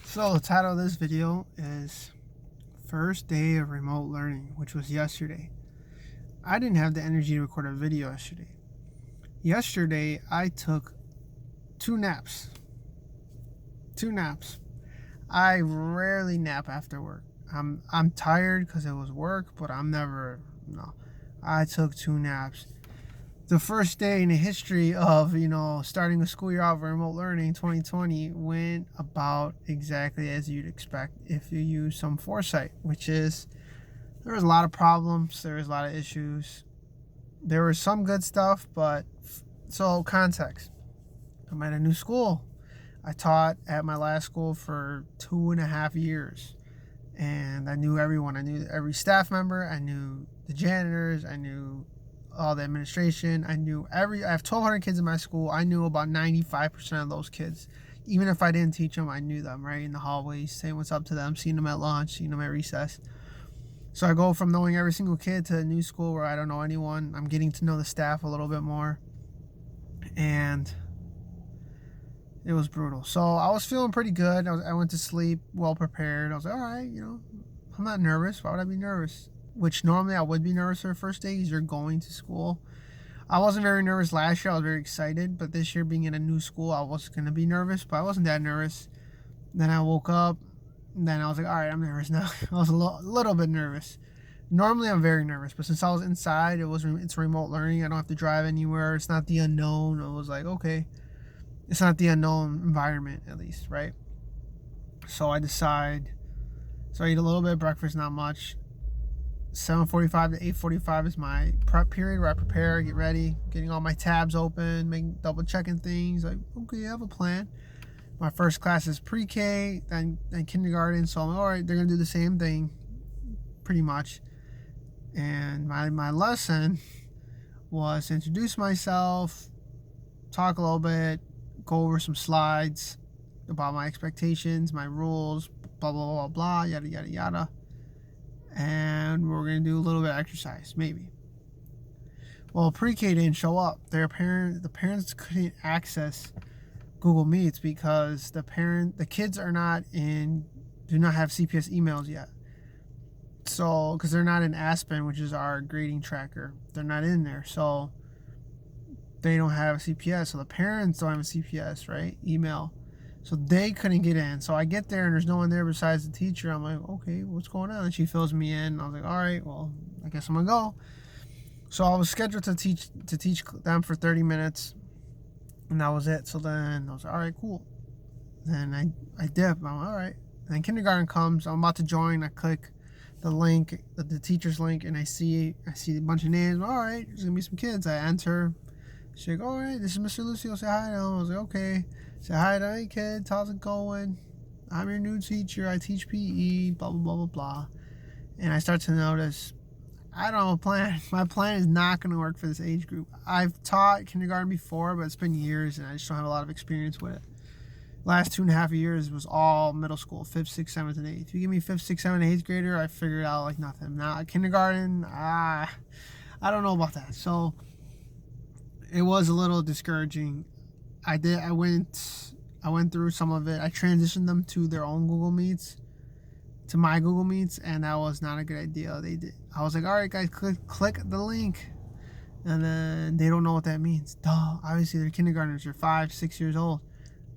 So the title of this video is First Day of Remote Learning, which was yesterday. I didn't have the energy to record a video yesterday. Yesterday, I took two naps. I rarely nap after work. I'm tired because it was work, but no. I took two naps. The first day in the history of, starting a school year out of remote learning, 2020, went about exactly as you'd expect if you use some foresight, which is there was a lot of problems, there was a lot of issues. There was some good stuff, so context. I'm at a new school. I taught at my last school for 2.5 years, and I knew everyone. I knew every staff member. I knew the janitors. I knew all the administration. I have 1,200 kids in my school. I knew about 95% of those kids. Even if I didn't teach them, I knew them, right? In the hallways, saying what's up to them, seeing them at lunch, seeing them at recess. So I go from knowing every single kid to a new school where I don't know anyone. I'm getting to know the staff a little bit more. And it was brutal. So I was feeling pretty good. I went to sleep well prepared. I was like, all right, I'm not nervous. Why would I be nervous? Which normally I would be nervous for the first day because you're going to school. I wasn't very nervous last year. I was very excited. But this year, being in a new school, I was going to be nervous. But I wasn't that nervous. Then I woke up. And then I was like, all right, I'm nervous now. I was a little bit nervous. Normally, I'm very nervous. But since I was inside, it's remote learning. I don't have to drive anywhere. It's not the unknown. I was like, okay. It's not the unknown environment, at least, right? So I eat a little bit of breakfast, not much. 7:45 to 8:45 is my prep period where I prepare, get ready, getting all my tabs open, double checking things. Like, okay, I have a plan. My first class is pre-K, then kindergarten. So I'm all right. They're gonna do the same thing, pretty much. And my lesson was to introduce myself, talk a little bit, go over some slides about my expectations, my rules, blah, blah, blah, blah, yada, yada, yada. And we're going to do a little bit of exercise, maybe. Well, pre-K didn't show up. The parents couldn't access Google Meets because the kids do not have CPS emails yet. So, because they're not in Aspen, which is our grading tracker, they're not in there. So, they don't have a CPS. So the parents don't have a CPS, right? Email. So they couldn't get in. So I get there and there's no one there besides the teacher. I'm like, okay, what's going on? And she fills me in. I was like, all right, well, I guess I'm gonna go. So I was scheduled to teach them for 30 minutes, and that was it. So then I was like, all right, cool. Then I dip. I'm like, all right. And then kindergarten comes. I'm about to join. I click the link, the teacher's link, and I see a bunch of names. All right, there's gonna be some kids. I enter. She's like, all right, this is Mr. Lucio. Say hi to him. I was like, okay. Say hi to, hey, kids. How's it going? I'm your new teacher. I teach PE, blah, blah, blah, blah, blah. And I start to notice, I don't have a plan. My plan is not going to work for this age group. I've taught kindergarten before, but it's been years, and I just don't have a lot of experience with it. Last 2.5 years was all middle school, 5th, 6th, 7th, and 8th. If you give me 5th, 6th, 7th, and 8th grader, I figured out like nothing. Now, kindergarten, I don't know about that. So it was a little discouraging. I went through some of it. I transitioned them to their own Google Meets, to my Google Meets, and that was not a good idea. I was like, all right, guys, click the link. And then they don't know what that means. Duh. Obviously, they're kindergartners. They're 5, 6 years old.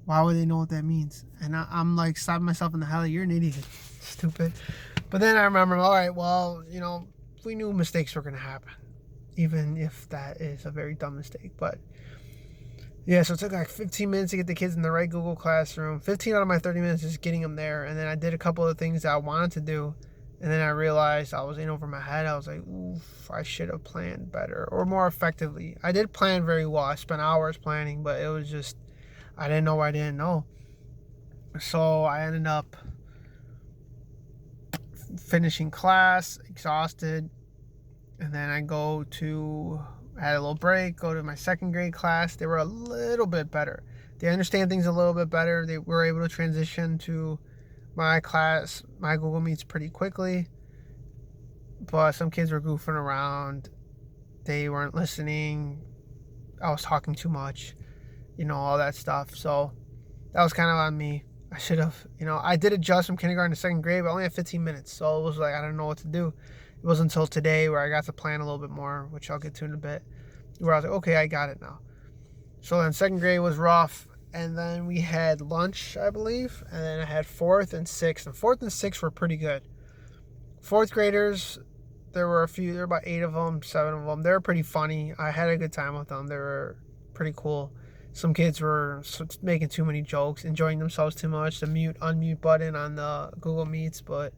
Why would they know what that means? And I'm like, stopping myself in the hell. You're an idiot. Stupid. But then I remember, all right, well, we knew mistakes were going to happen, even if that is a very dumb mistake. But yeah, so it took like 15 minutes to get the kids in the right Google Classroom. 15 out of my 30 minutes just getting them there. And then I did a couple of things that I wanted to do. And then I realized I was in over my head. I was like, oof, I should have planned better or more effectively. I did plan very well. I spent hours planning, but it was just, I didn't know what I didn't know. So I ended up finishing class, exhausted. And then I had a little break, go to my second grade class. They were a little bit better. They understand things a little bit better. They were able to transition to my class, my Google Meets pretty quickly. But some kids were goofing around. They weren't listening. I was talking too much, all that stuff. So That was kind of on me. I should have, I did adjust from kindergarten to second grade, but I only had 15 minutes. So it was like, I didn't know what to do. It wasn't until today where I got to plan a little bit more, which I'll get to in a bit, where I was like, okay, I got it now. So then second grade was rough. And then we had lunch, I believe. And then I had fourth and sixth. And fourth and sixth were pretty good. Fourth graders, there were about 8 of them, 7 of them. They were pretty funny. I had a good time with them. They were pretty cool. Some kids were making too many jokes, enjoying themselves too much. The unmute button on the Google Meets, but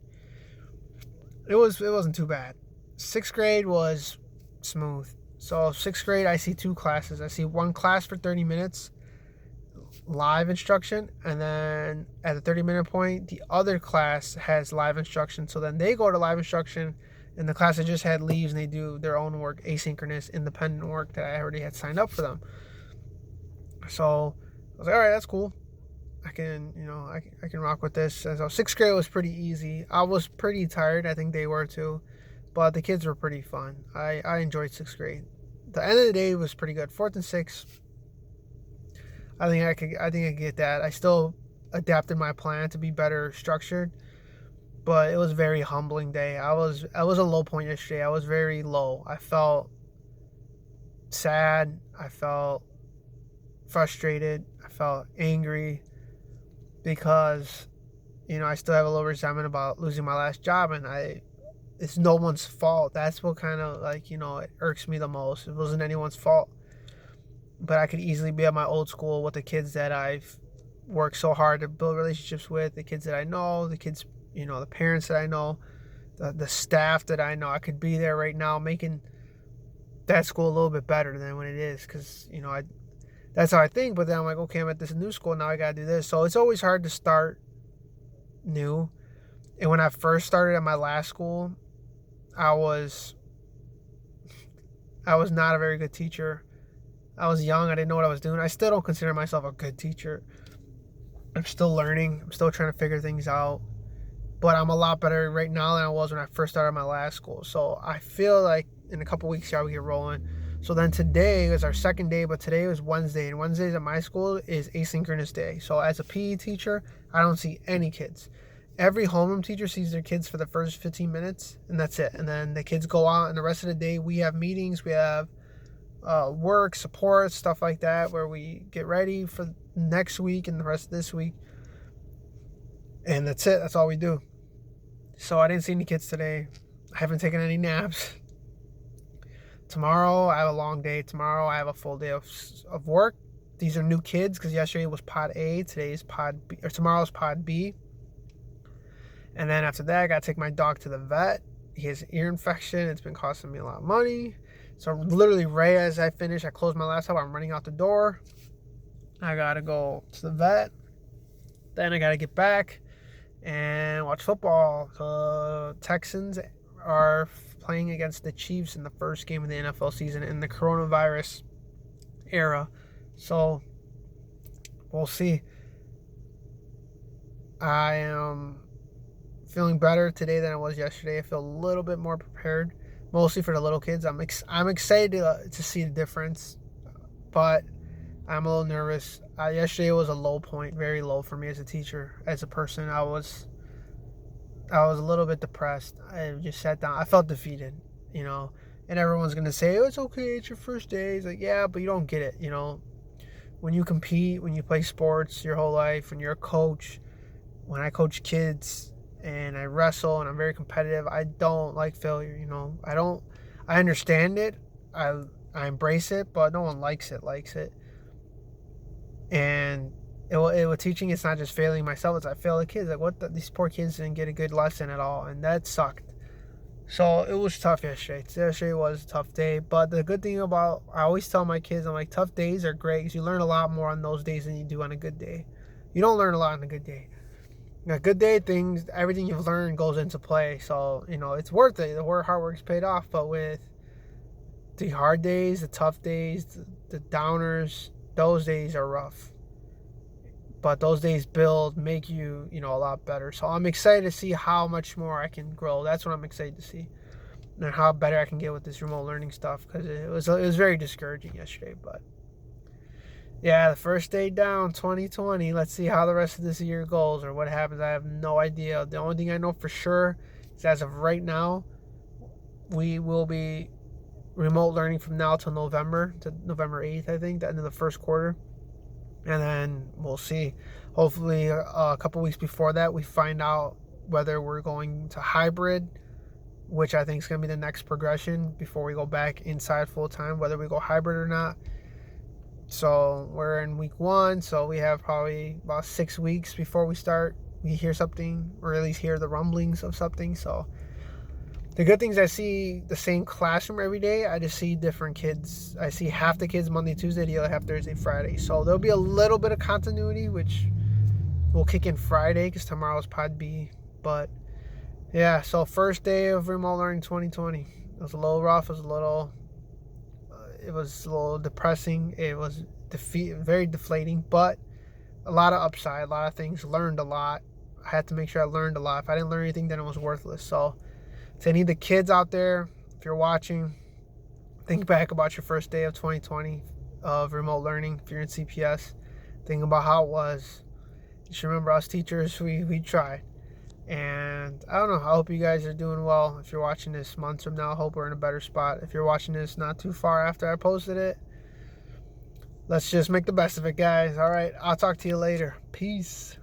it wasn't too bad. Sixth grade was smooth. So sixth grade, I see 2 classes. I see one class for 30 minutes, live instruction, and then at the 30-minute point, the other class has live instruction. So then they go to live instruction, and the class that just had leaves, and they do their own work, asynchronous, independent work that I already had signed up for them. So I was like, all right, that's cool. I can rock with this. And so sixth grade was pretty easy. I was pretty tired. I think they were too, but the kids were pretty fun. I enjoyed sixth grade. The end of the day was pretty good. Fourth and sixth, I think I could get that. I still adapted my plan to be better structured, but it was a very humbling day. I was a low point yesterday. I was very low. I felt sad. I felt frustrated. I felt angry because I still have a little resentment about losing my last job, and it's no one's fault. That's what kind of it irks me the most. It wasn't anyone's fault, but I could easily be at my old school with the kids that I've worked so hard to build relationships with, the kids that I know, the kids, the parents that I know, the staff that I know. I could be there right now making that school a little bit better than what it is, because that's how I think. But then I'm like, okay, I'm at this new school now. I gotta do this. So it's always hard to start new. And when I first started at my last school, I was not a very good teacher. I was young. I didn't know what I was doing. I still don't consider myself a good teacher. I'm still learning. I'm still trying to figure things out. But I'm a lot better right now than I was when I first started my last school. So I feel like in a couple weeks, we get rolling. So then today is our second day, but today was Wednesday. And Wednesdays at my school is asynchronous day. So as a PE teacher, I don't see any kids. Every homeroom teacher sees their kids for the first 15 minutes, and that's it. And then the kids go out, and the rest of the day we have meetings, we have work, support, stuff like that, where we get ready for next week and the rest of this week. And that's it. That's all we do. So I didn't see any kids today. I haven't taken any naps. Tomorrow I have a long day. Tomorrow I have a full day of work. These are new kids because yesterday was pod A, today's pod B, or tomorrow's pod B. And then after that, I got to take my dog to the vet. He has an ear infection. It's been costing me a lot of money. So literally right as I finish, I close my laptop, I'm running out the door. I got to go to the vet. Then I got to get back and watch football. The Texans are playing against the Chiefs in the first game of the NFL season in the coronavirus era. So we'll see. I am feeling better today than I was yesterday. I feel a little bit more prepared, mostly for the little kids. I'm excited to see the difference, but I'm a little nervous. Yesterday was a low point, very low for me as a teacher, as a person. I was a little bit depressed. I just sat down. I felt defeated, and everyone's going to say, oh, it's okay, it's your first day. It's like, yeah, but you don't get it, When you compete, when you play sports your whole life, when you're a coach, when I coach kids and I wrestle and I'm very competitive, I don't like failure, I understand it. I embrace it, but no one likes it. And with teaching, it's not just failing myself, it's I fail the kids. Like, these poor kids didn't get a good lesson at all, and that sucked. So it was tough yesterday. Yesterday was a tough day, but the good thing I always tell my kids, I'm like, tough days are great because you learn a lot more on those days than you do on a good day. You don't learn a lot on a good day. A good day, everything you've learned goes into play. So, it's worth it. The hard work's paid off, but with the hard days, the tough days, the downers, those days are rough. But those days make you, a lot better. So I'm excited to see how much more I can grow. That's what I'm excited to see. And how better I can get with this remote learning stuff. Because it was very discouraging yesterday. But Yeah, the first day down, 2020. Let's see how the rest of this year goes or what happens. I have no idea. The only thing I know for sure is as of right now, we will be remote learning from now till November, to November 8th, I think, the end of the first quarter. And then we'll see. Hopefully, a couple weeks before that, we find out whether we're going to hybrid, which I think is going to be the next progression before we go back inside full time, whether we go hybrid or not. So we're in week 1, so we have probably about 6 weeks before we hear something, or at least hear the rumblings of something. So the good thing is I see the same classroom every day. I just see different kids. I see half the kids Monday, Tuesday, the other half Thursday, Friday. So there'll be a little bit of continuity, which will kick in Friday because tomorrow's Pod B. But yeah, so first day of remote learning 2020. It was a little rough. It was a little depressing. It was very deflating, but a lot of upside, a lot of things. Learned a lot. I had to make sure I learned a lot. If I didn't learn anything, then it was worthless. So to any of the kids out there, if you're watching, think back about your first day of 2020 of remote learning. If you're in CPS, think about how it was. Just remember, us teachers, we tried. And I don't know, I hope you guys are doing well. If you're watching this months from now, I hope we're in a better spot. If you're watching this not too far after I posted it, let's just make the best of it, guys. All right, I'll talk to you later. Peace.